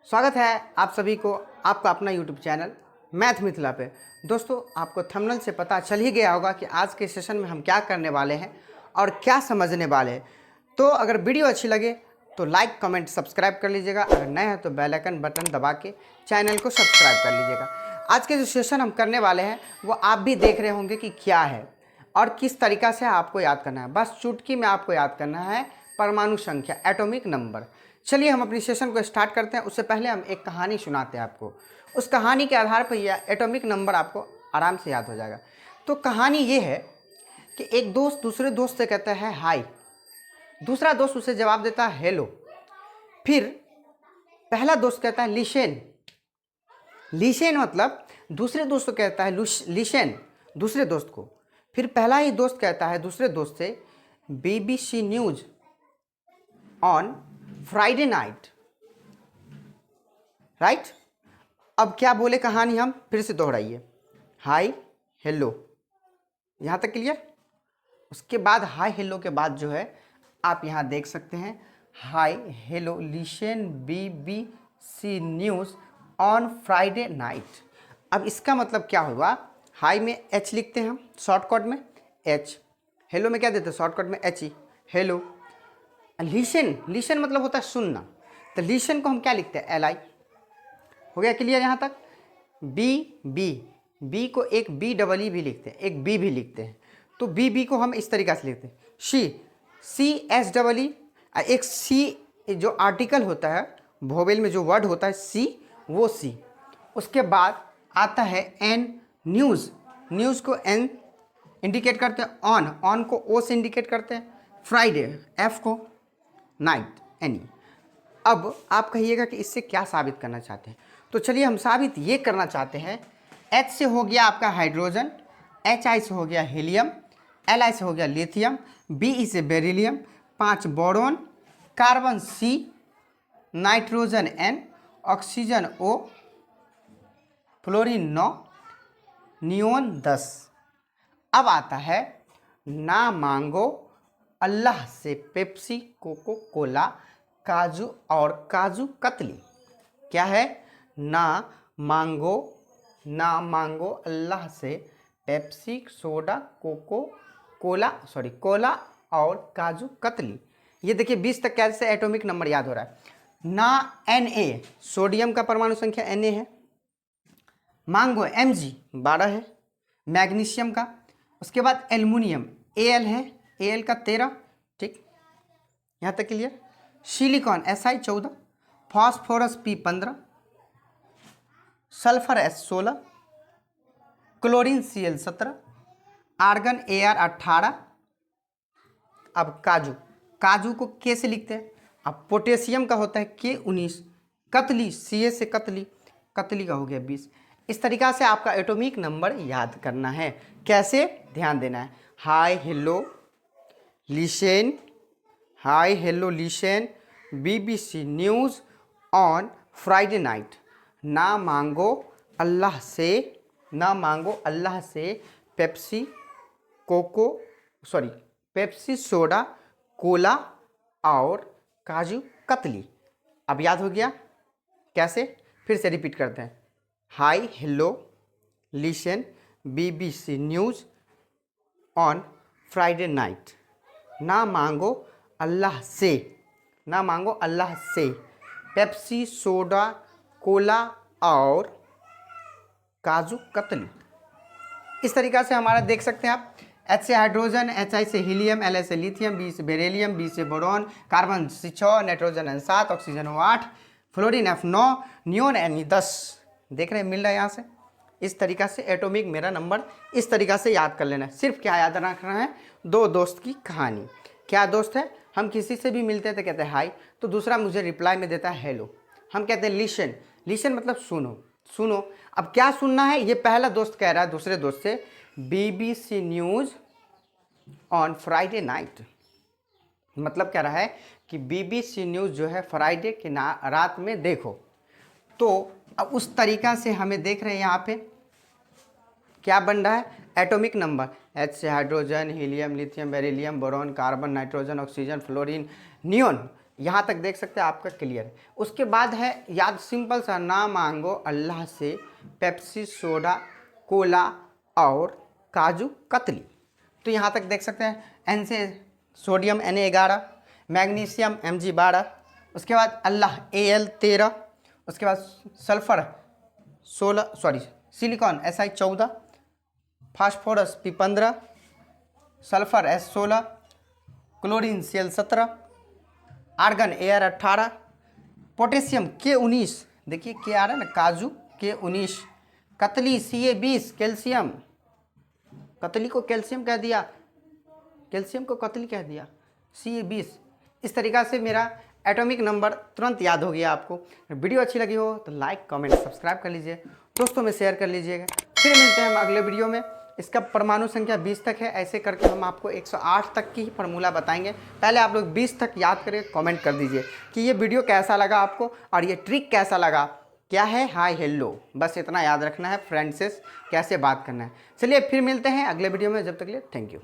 स्वागत है आप सभी को आपका अपना यूट्यूब चैनल मैथ मिथिला पे। दोस्तों, आपको थंबनेल से पता चल ही गया होगा कि आज के सेशन में हम क्या करने वाले हैं और क्या समझने वाले हैं। तो अगर वीडियो अच्छी लगे तो लाइक कमेंट सब्सक्राइब कर लीजिएगा, अगर नए हैं तो बेल आइकन बटन दबा के चैनल को सब्सक्राइब कर लीजिएगा। आज के जो सेशन हम करने वाले हैं वो आप भी देख रहे होंगे कि क्या है और किस तरीक़ा से आपको याद करना है। बस चुटकी में आपको याद करना है परमाणु संख्या, एटॉमिक नंबर। चलिए हम अपनी सेशन को स्टार्ट करते हैं। उससे पहले हम एक कहानी सुनाते हैं आपको। उस कहानी के आधार पर यह एटॉमिक नंबर आपको आराम से याद हो जाएगा। तो कहानी ये है कि एक दोस्त दूसरे दोस्त से कहता है हाय, दूसरा दोस्त उसे जवाब देता है हेलो। फिर पहला दोस्त कहता है लिशन। लिशन मतलब दूसरे दोस्त को कहता है लिशन दूसरे दोस्त को। फिर पहला ही दोस्त कहता है दूसरे दोस्त से BBC news on Friday night, right. अब क्या बोले कहानी, हम फिर से दोहराइए, हाय हेलो, यहाँ तक क्लियर। उसके बाद हाय हेलो के बाद जो है आप यहाँ देख सकते हैं hi hello listen BBC news on Friday night. अब इसका मतलब क्या हुआ, हाय में H लिखते हैं हम शॉर्टकट में H, हेलो में क्या देते हैं शॉर्टकट में HE, हेलो। लिशन, लिशन मतलब होता है सुनना, तो लिशन को हम क्या लिखते हैं LI। हो गया क्लियर यहाँ तक। बी को एक BEE भी लिखते हैं, एक B भी लिखते हैं। तो बी को हम इस तरीक़ा से लिखते हैं CSEE। एक C जो आर्टिकल होता है, वोवेल में जो वर्ड होता है C, वो C। उसके बाद आता है N न्यूज़, न्यूज़ को N इंडिकेट करते हैं, ऑन को O से इंडिकेट करते हैं, फ्राइडे F को, नाइट NE। अब आप कहिएगा कि इससे क्या साबित करना चाहते हैं, तो चलिए हम साबित ये करना चाहते हैं। H से हो गया आपका हाइड्रोजन, HI से हो गया हीलियम, Li से हो गया लिथियम, Be से beryllium, 5 boron, carbon C, nitrogen N, oxygen O, fluorine 9, neon 10। अब आता है ना मांगो अल्लाह से पेप्सी, कोको कोला, काजू और काजू कतली। क्या है, ना मांगो अल्लाह से Pepsi, soda, coca, cola और काजू कतली। ये देखिए 20 तक कैसे एटॉमिक नंबर याद हो रहा है। ना Na, सोडियम का परमाणु संख्या Na है। मांगो Mg 12 है, मैग्नीशियम का। उसके बाद एल्युमिनियम Al है, Al का 13, ठीक, यहाँ तक clear. Silicon Si 14, phosphorus P 15, sulphur S 16, chlorine Cl 17, argon Ar 18। अब काजू को K से लिखते हैं। अब पोटेशियम का होता है K 19, कतली Ca से कतली का हो गया 20। इस तरीक़ा से आपका एटॉमिक नंबर याद करना है। कैसे, ध्यान देना है। Hi hello listen, hi hello listen BBC news on Friday night. ना मांगो अल्लाह से पेप्सी, पेप्सी, सोडा, कोला और काजू कतली। अब याद हो गया कैसे, फिर से रिपीट करते हैं। Hi hello listen BBC news on Friday night. ना मांगो अल्लाह से पेप्सी, सोडा, कोला और काजू कतली। इस तरीक़ा से हमारा देख सकते हैं आप। H से हाइड्रोजन, HI से हीलियम, Li से लिथियम, B से बेरिलियम, B से boron, carbon C 6, nitrogen N 7, oxygen O 8, fluorine F 9, neon Ne 10। देख रहे हैं मिल रहा है यहाँ से। इस तरीक़ा से एटॉमिक मेरा नंबर इस तरीक़ा से याद कर लेना है। सिर्फ क्या याद रखना है, दो दोस्त की कहानी। क्या दोस्त है, हम किसी से भी मिलते हैं तो कहते हैं हाय, तो दूसरा मुझे रिप्लाई में देता है हेलो। हम कहते हैं लिशन मतलब सुनो। अब क्या सुनना है, ये पहला दोस्त कह रहा है दूसरे दोस्त से BBC news on Friday night. मतलब कह रहा है कि BBC न्यूज़ जो है फ्राइडे के रात में देखो। तो अब उस तरीक़ा से हमें देख रहे हैं यहाँ पे क्या बन रहा है, एटॉमिक नंबर। H से hydrogen, helium, lithium, beryllium, boron, carbon, nitrogen, oxygen, fluorine, neon. यहाँ तक देख सकते हैं आपका क्लियर है। उसके बाद है याद सिंपल सा, ना मांगो अल्लाह से पेप्सी, सोडा, कोला और काजू कतली। तो यहाँ तक देख सकते हैं एन से सोडियम Na11, मैग्नीशियम Mg12, उसके बाद अल्लाह Al13, उसके बाद sulphur silicon Si14, phosphorus P15, sulphur S16, chlorine Cl17, argon Ar18, potassium K19, देखिए क्या आ रहा है ना, काजू K19, katli Ca20, calcium, katli को कैल्शियम कह दिया, कैल्शियम को कतली कह दिया, Ca20। इस तरीक़ा से मेरा एटॉमिक नंबर तुरंत याद हो गया आपको। वीडियो अच्छी लगी हो तो लाइक, कमेंट, सब्सक्राइब कर लीजिए, दोस्तों में शेयर कर लीजिएगा। फिर मिलते हैं हम अगले वीडियो में। इसका परमाणु संख्या 20 तक है, ऐसे करके हम आपको 108 तक की फार्मूला बताएंगे। पहले आप लोग 20 तक याद करें, कमेंट कर दीजिए कि ये वीडियो कैसा लगा आपको और ये ट्रिक कैसा लगा, क्या है हाय हेलो, बस इतना याद रखना है, फ्रेंड से कैसे बात करना है। चलिए फिर मिलते हैं अगले वीडियो में, जब तक के लिए थैंक यू।